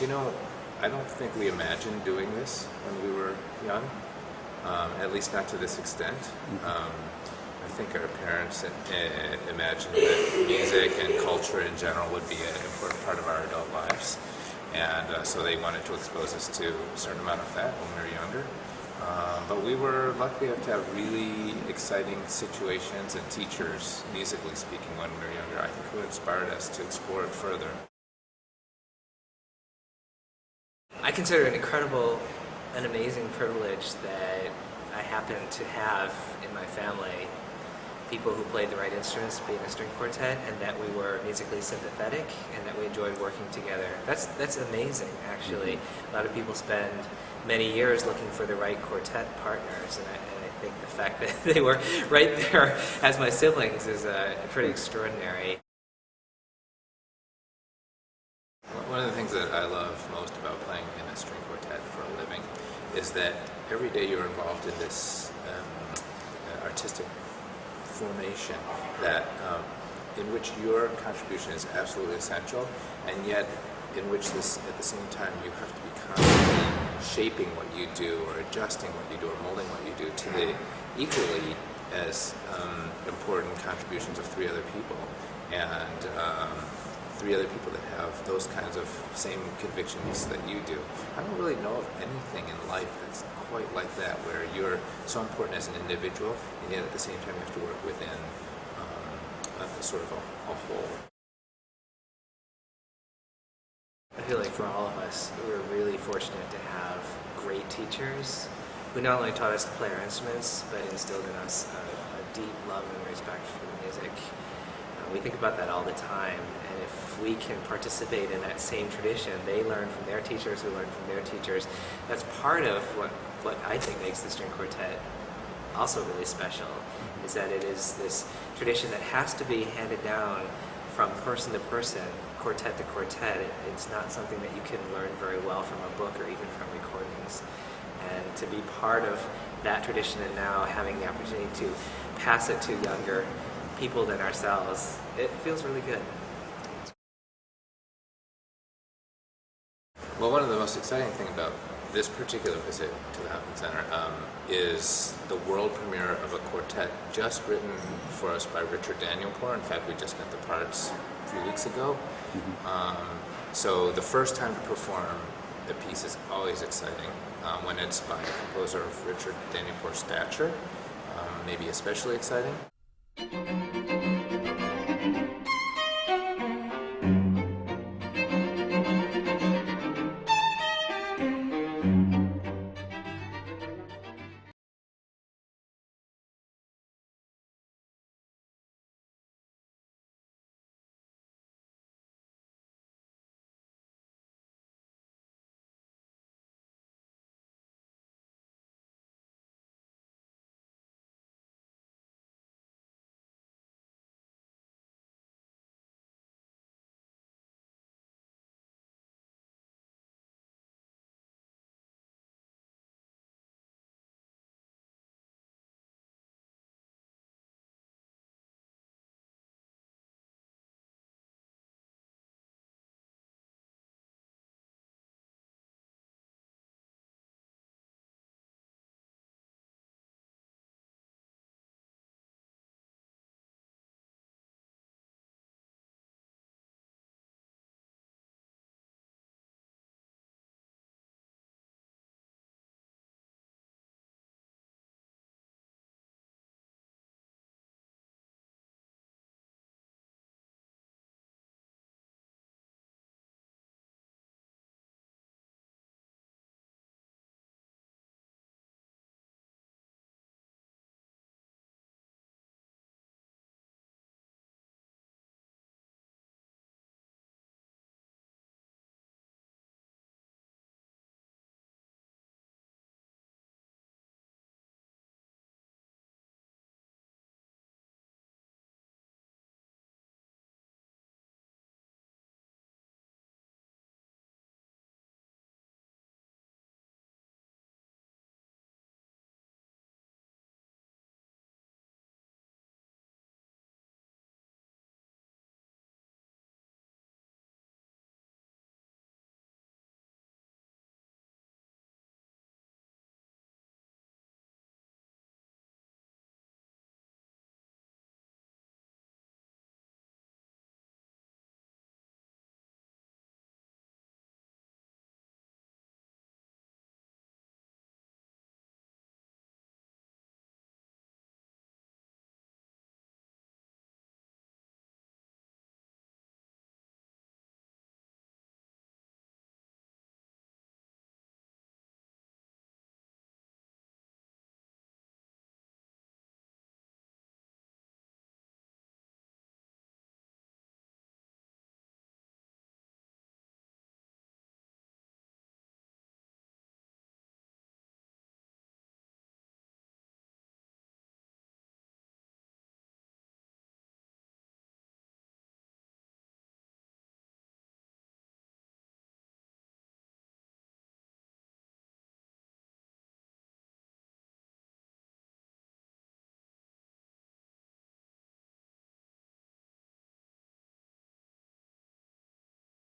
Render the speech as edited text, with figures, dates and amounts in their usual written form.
You know, I don't think we imagined doing this when we were young, at least not to this extent. I think our parents imagined that music and culture in general would be an important part of our adult lives, and so they wanted to expose us to a certain amount of that when we were younger. But we were lucky enough to have really exciting situations and teachers, musically speaking, when we were younger, I think, who inspired us to explore it further. I consider it an incredible and amazing privilege that I happen to have in my family people who played the right instruments, be in a string quartet, and that we were musically sympathetic and that we enjoyed working together. That's amazing, actually. A lot of people spend many years looking for the right quartet partners, and I think the fact that they were right there as my siblings is pretty extraordinary. One of the things that I love most about playing in a string quartet for a living is that every day you're involved in this artistic formation that in which your contribution is absolutely essential, and yet in which at the same time you have to be constantly shaping what you do or adjusting what you do or molding what you do to the equally as important contributions of three other people, and three other people that have those kinds of same convictions that you do. I don't really know of anything in life that's quite like that, where you're so important as an individual, and yet at the same time you have to work within a sort of a whole. I feel like for all of us, we're really fortunate to have great teachers who not only taught us to play our instruments, but instilled in us a deep love and respect for the music. We think about that all the time, and if we can participate in that same tradition, they learn from their teachers who learn from their teachers. That's part of what I think makes the string quartet also really special, is that it is this tradition that has to be handed down from person to person, quartet to quartet. It's not something that you can learn very well from a book or even from recordings. And to be part of that tradition and now having the opportunity to pass it to younger people than ourselves, it feels really good. Well, one of the most exciting things about this particular visit to the Hopkins Center is the world premiere of a quartet just written for us by Richard Danielpour. In fact, we just got the parts a few weeks ago. So the first time to perform the piece is always exciting when it's by a composer of Richard Danielpour's stature, maybe especially exciting.